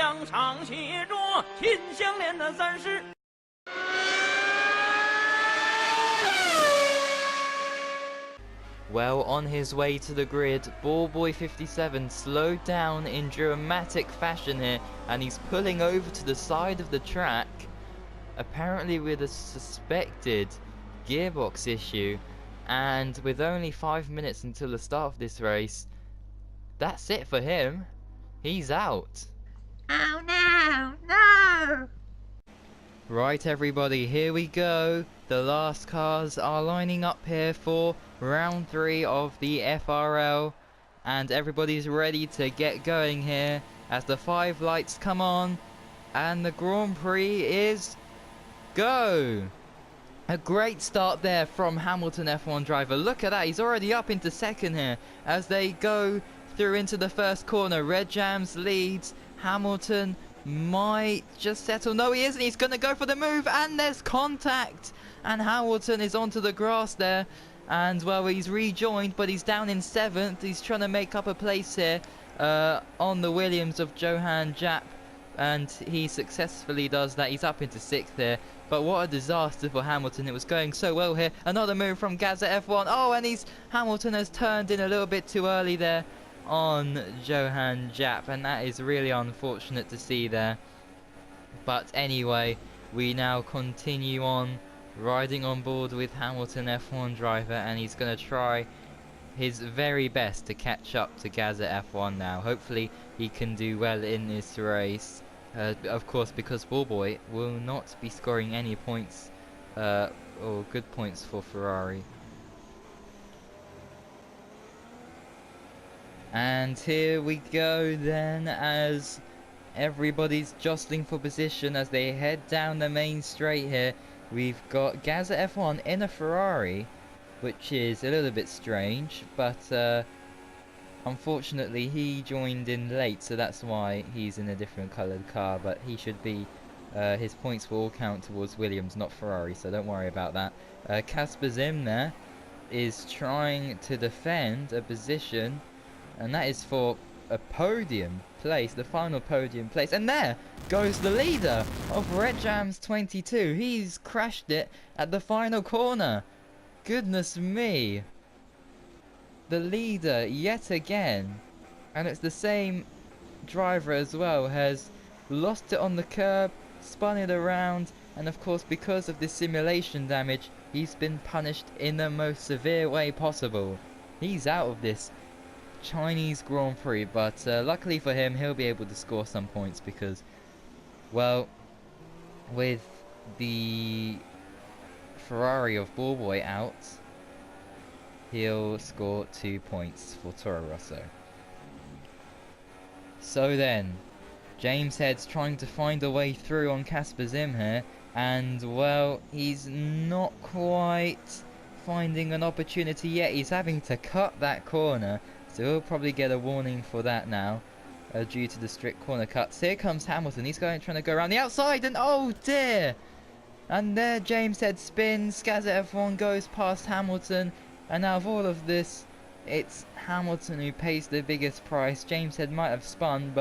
两场写着秦香莲的30。Well, on his way to the grid, Ballboy 57 slowed down in dramatic fashion here, and he's pulling over to the side of the track, apparently with a suspected gearbox issue. And with only 5 minutes until the start of this race, that's it for him. He's out. Oh no, no! Right everybody, here we go. The last cars are lining up here for round 3 of the FRL. And everybody's ready to get going here as the 5 lights come on. And the Grand Prix is go! A great start there from Hamilton F1 driver. Look at that, he's already up into second here as they go through into the first corner. Red Jams leads. Hamilton might just settle. No, he isn't. He's going to go for the move, and there's contact. And Hamilton is onto the grass there. And, well, he's rejoined, but he's down in 7th. He's trying to make up a place here on the Williams of Johan Jap. And he successfully does that. He's up into 6th here. But what a disaster for Hamilton. It was going so well here. Another move from Gaza F1. Oh, and Hamilton has turned in a little bit too early there on Johan Jap. And that is really unfortunate to see there. But anyway, we now continue on riding on board with Hamilton F1 driver. And he's going to try his very best to catch up to Gaza F1 now. Hopefully he can do well in this race. Of course, because Ballboy will not be scoring any points or good points for Ferrari. And here we go then, as everybody's jostling for position as they head down the main straight here. We've got Gaza F1 in a Ferrari, which is a little bit strange, but unfortunately he joined in late, so that's why he's in a different coloured car. But he should be, his points will all count towards Williams, not Ferrari, so don't worry about that. Casper Zim there is trying to defend a position, and that is for a podium place, the final podium place. And there goes the leader of Red Jams 22. He's crashed it at the final corner. Goodness me. The leader yet again, and it's the same driver as well, has lost it on the curb, spun it around, and of course because of this simulation damage he's been punished in the most severe way possible. He's out of this Chinese Grand Prix, but luckily for him he'll be able to score some points because, well, with the Ferrari of Ballboy out, he'll score 2 points for Toro Rosso. So then, James Head's trying to find a way through on Casper Zim here, and well, he's not quite finding an opportunity yet. He's having to cut that corner, so he'll probably get a warning for that now, due to the strict corner cuts. Here comes Hamilton. He's trying to go around the outside, and oh dear! And there James Head spins. Gaza F1 goes past Hamilton. And out of all of this, it's Hamilton who pays the biggest price. James Head might have spun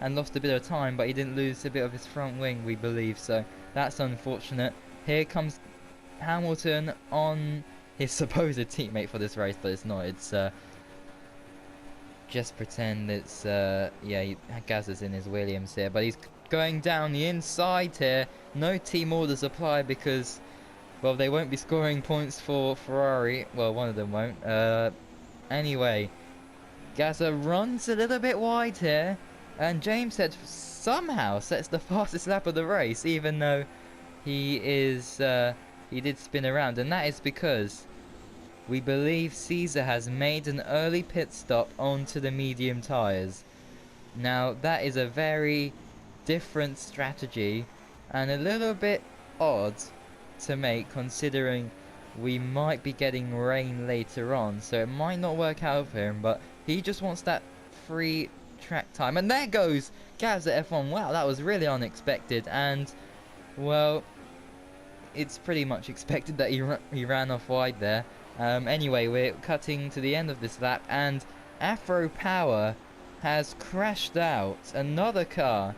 and lost a bit of time, but he didn't lose a bit of his front wing, we believe, so that's unfortunate. Here comes Hamilton on his supposed teammate for this race, but it's not. It's just pretend it's yeah, Gazza's in his Williams here, but he's going down the inside here. No team orders apply because, well, they won't be scoring points for Ferrari. Well, one of them won't. Anyway, Gazza runs a little bit wide here, and James Head somehow sets the fastest lap of the race, even though he did spin around, and that is because we believe Caesar has made an early pit stop onto the medium tyres. Now, that is a very different strategy, and a little bit odd to make, considering we might be getting rain later on, so it might not work out for him, but he just wants that free track time. And there goes Gaz at F1. Wow, that was really unexpected, and well, it's pretty much expected that he ran off wide there. Anyway, we're cutting to the end of this lap, and Afro Power has crashed out. Another car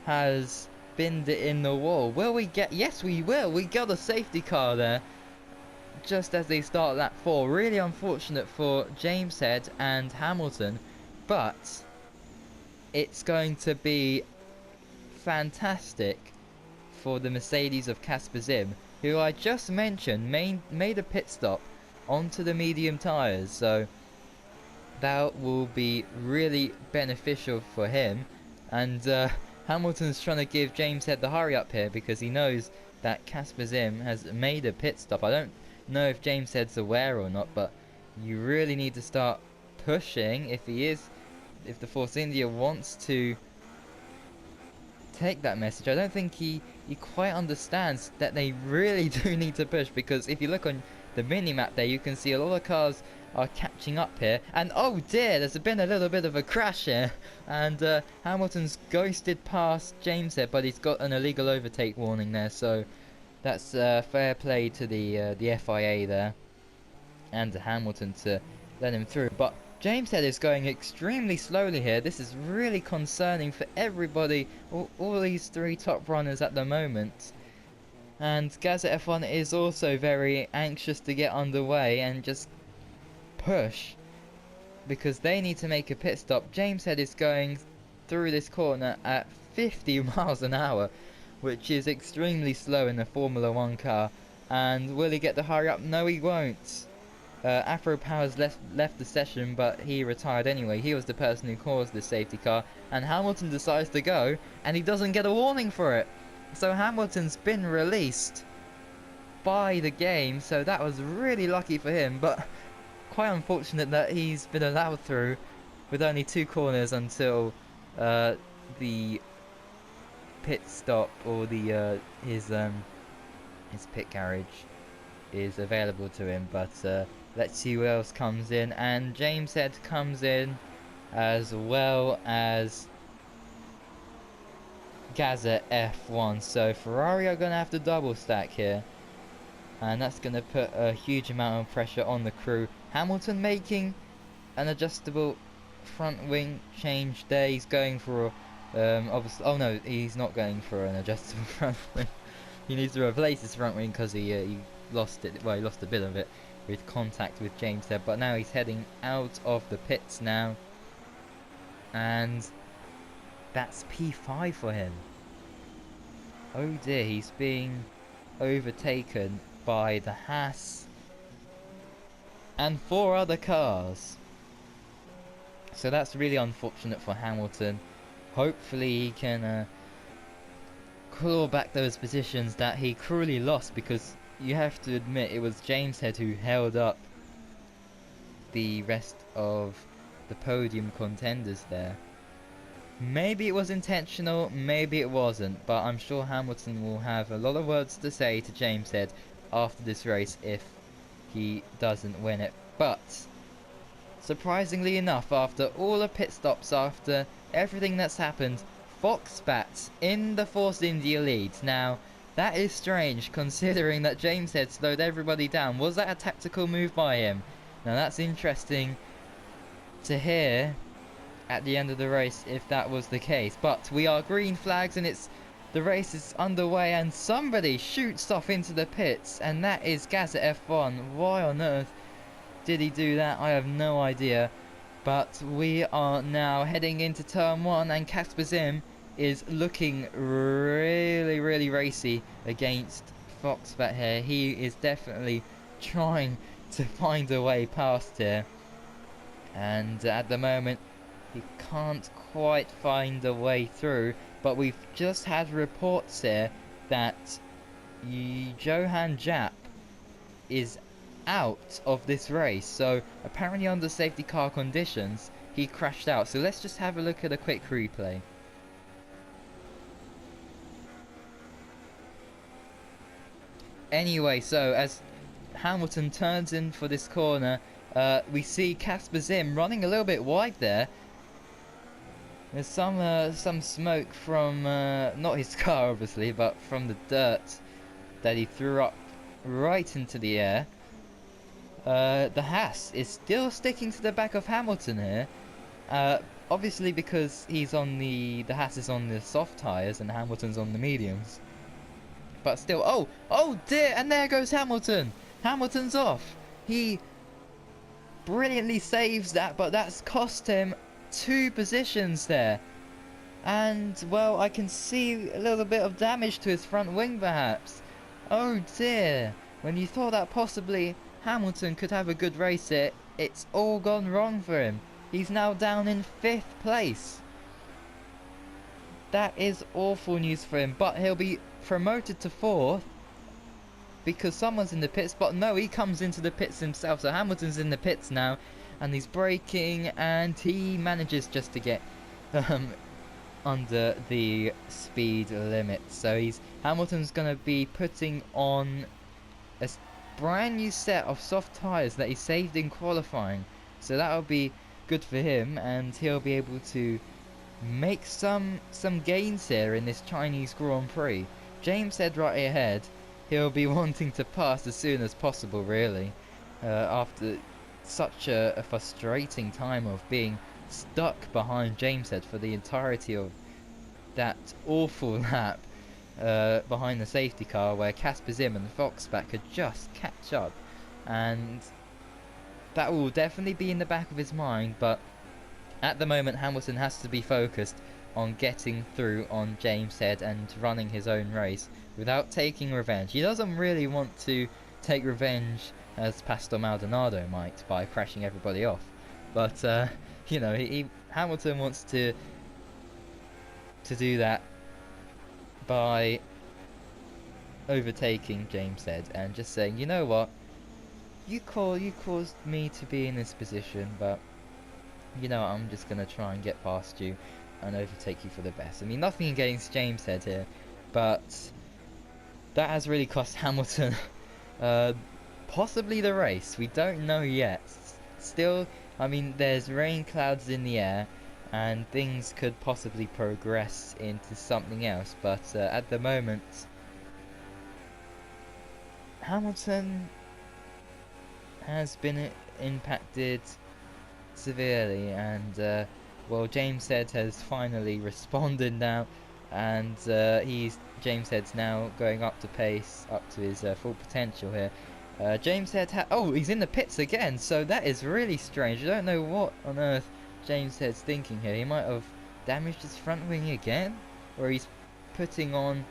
has binned it in the wall. Will we get... Yes, we will. We got a safety car there just as they start lap 4. Really unfortunate for James Head and Hamilton, but it's going to be fantastic for the Mercedes of Casper Zim, who I just mentioned made a pit stop onto the medium tyres, so that will be really beneficial for him. And Hamilton's trying to give James Head the hurry up here because he knows that Casper Zim has made a pit stop. I don't know if James Head's aware or not, but you really need to start pushing if the Force India wants to take that message. I don't think he quite understands that they really do need to push, because if you look on the mini-map there, you can see a lot of cars are catching up here, and oh dear, there's been a little bit of a crash here, and Hamilton's ghosted past James here, but he's got an illegal overtake warning there, so that's fair play to the FIA there, and to Hamilton to let him through. But James Head is going extremely slowly here. This is really concerning for everybody, all these 3 top runners at the moment. And Gazette F1 is also very anxious to get underway and just push, because they need to make a pit stop. James Head is going through this corner at 50 miles an hour, which is extremely slow in a Formula 1 car. And will he get the hurry up? No, he won't. Afro Powers left the session, but he retired anyway. He was the person who caused the safety car, and Hamilton decides to go, and he doesn't get a warning for it. So Hamilton's been released by the game, so that was really lucky for him, but quite unfortunate that he's been allowed through with only 2 corners until the pit stop, or the his pit garage is available to him. But let's see who else comes in, and James Head comes in, as well as Gazette F1. So Ferrari are going to have to double stack here, and that's going to put a huge amount of pressure on the crew. Hamilton making an adjustable front wing change there. He's going for obviously, oh no, he's not going for an adjustable front wing. He needs to replace his front wing because he lost it. Well, he lost a bit of it with contact with James Head, but now he's heading out of the pits now, and that's P5 for him. Oh dear, he's being overtaken by the Haas and 4 other cars. So that's really unfortunate for Hamilton. Hopefully he can claw back those positions that he cruelly lost, because you have to admit it was James Head who held up the rest of the podium contenders there. Maybe it was intentional, maybe it wasn't, but I'm sure Hamilton will have a lot of words to say to James Head after this race if he doesn't win it. But surprisingly enough, after all the pit stops, after everything that's happened, Foxbat in the Force India lead. Now that is strange, considering that James Head slowed everybody down. Was that a tactical move by him? Now that's interesting to hear at the end of the race if that was the case. But we are green flags, and the race is underway, and somebody shoots off into the pits, and that is Gazette F1. Why on earth did he do that? I have no idea. But we are now heading into turn 1, and Casper Zim is looking really racy against Foxbat here. He is definitely trying to find a way past here, and at the moment he can't quite find a way through. But we've just had reports here that Johan Jap is out of this race, so apparently under safety car conditions he crashed out. So let's just have a look at a quick replay. Anyway, so as Hamilton turns in for this corner, we see Casper Zim running a little bit wide there. There's some smoke from not his car obviously, but from the dirt that he threw up right into the air. The Haas is still sticking to the back of Hamilton here. obviously because he's on the Haas is on the soft tyres and Hamilton's on the mediums. But still, oh dear, and there goes Hamilton. Hamilton's off. He brilliantly saves that, but that's cost him 2 positions there. And, well, I can see a little bit of damage to his front wing, perhaps. Oh dear. When you thought that possibly Hamilton could have a good race here, it's all gone wrong for him. He's now down in 5th place. That is awful news for him, but he'll be promoted to 4th because someone's in the pits. But no, he comes into the pits himself, so Hamilton's in the pits now, and he's braking, and he manages just to get under the speed limit. So Hamilton's gonna be putting on a brand new set of soft tyres that he saved in qualifying, so that'll be good for him, and he'll be able to make some gains here in this Chinese Grand Prix. James said right ahead he'll be wanting to pass as soon as possible, really, after such a frustrating time of being stuck behind James Head for the entirety of that awful lap behind the safety car, where Casper Zim and Foxback could just catch up, and that will definitely be in the back of his mind. But at the moment Hamilton has to be focused on getting through on James Head and running his own race without taking revenge. He doesn't really want to take revenge as Pastor Maldonado might by crashing everybody off, but you know, Hamilton wants to do that by overtaking James Head and just saying, you know what, you caused me to be in this position, but you know, I'm just gonna try and get past you and overtake you for the best. I mean, nothing against James Head here, but that has really cost Hamilton possibly the race. We don't know yet. Still, I mean, there's rain clouds in the air and things could possibly progress into something else, but at the moment Hamilton has been impacted severely, and well, James Head has finally responded now, and James Head's now going up to pace, up to his full potential here. James Head he's in the pits again, so that is really strange. I don't know what on earth James Head's thinking here. He might have damaged his front wing again, or he's putting on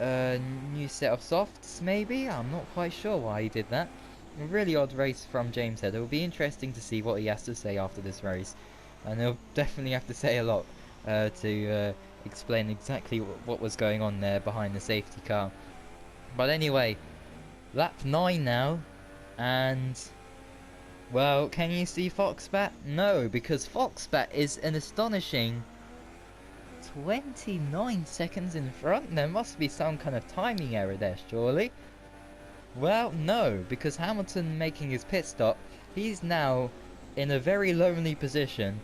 a new set of softs maybe. I'm not quite sure why he did that. A really odd race from James Head. It will be interesting to see what he has to say after this race, and he'll definitely have to say a lot to explain exactly what was going on there behind the safety car. But anyway, lap 9 now, and well, can you see Foxbat? No, because Foxbat is an astonishing 29 seconds in front. There must be some kind of timing error there, surely. Well, no, because Hamilton making his pit stop, he's now in a very lonely position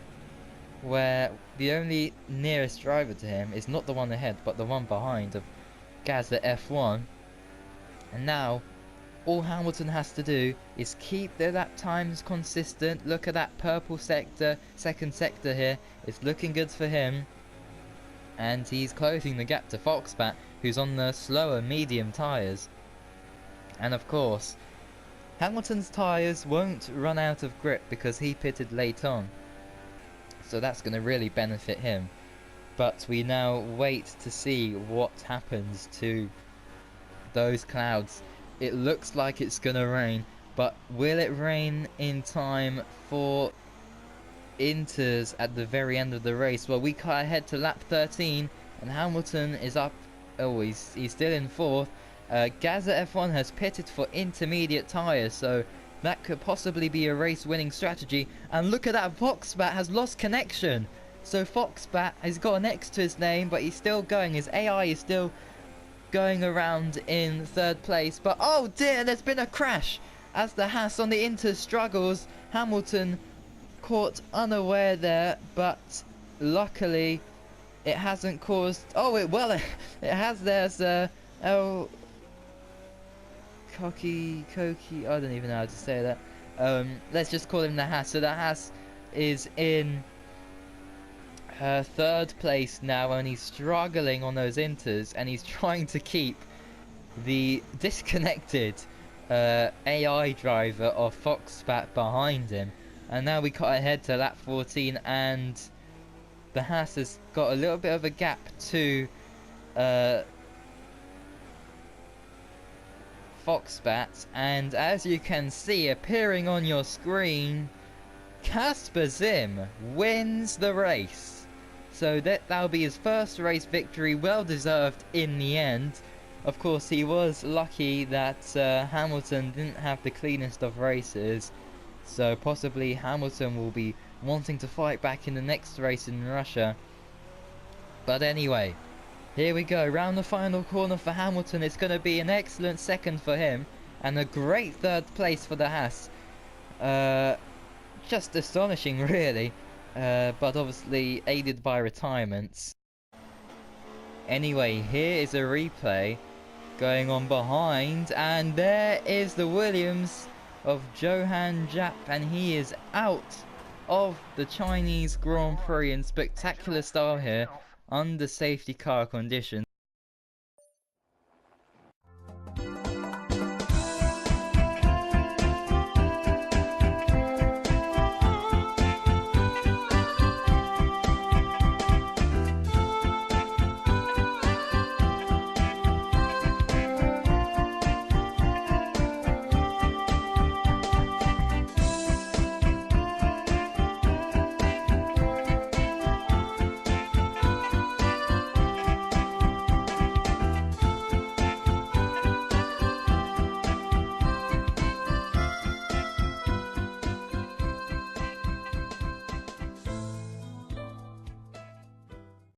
where the only nearest driver to him is not the one ahead, but the one behind of Gazza F1. And now all Hamilton has to do is keep their lap times consistent. Look at that purple sector, second sector here. It's looking good for him. And he's closing the gap to Foxbat, who's on the slower medium tyres. And of course, Hamilton's tyres won't run out of grip because he pitted late on. So that's going to really benefit him. But we now wait to see what happens to those clouds. It looks like it's going to rain, but will it rain in time for inters at the very end of the race? Well, we cut ahead to lap 13 and Hamilton is up. Oh, he's still in 4th. Gazza F1 has pitted for intermediate tyres, so that could possibly be a race-winning strategy. And look at that, Foxbat has lost connection. So Foxbat has got an X to his name, but he's still going. His AI is still going around in 3rd place. But oh dear, there's been a crash. As the Haas on the Inter struggles, Hamilton caught unaware there, but luckily it hasn't caused... Oh, it has. There's Koki, I don't even know how to say that. Let's just call him the Haas. So the Haas is in third place now, and he's struggling on those inters, and he's trying to keep the disconnected AI driver of Foxbat behind him. And now we cut ahead to lap 14, and the Haas has got a little bit of a gap to Foxbat, and as you can see appearing on your screen, Casper Zim wins the race. So that'll be his first race victory, well deserved in the end. Of course, he was lucky that Hamilton didn't have the cleanest of races, so possibly Hamilton will be wanting to fight back in the next race in Russia. But anyway, here we go, round the final corner for Hamilton. It's going to be an excellent second for him, and a great third place for the Haas. Just astonishing, really, but obviously aided by retirements. Anyway, here is a replay going on behind, and there is the Williams of Johan Jap, and he is out of the Chinese Grand Prix in spectacular style here under safety car conditions.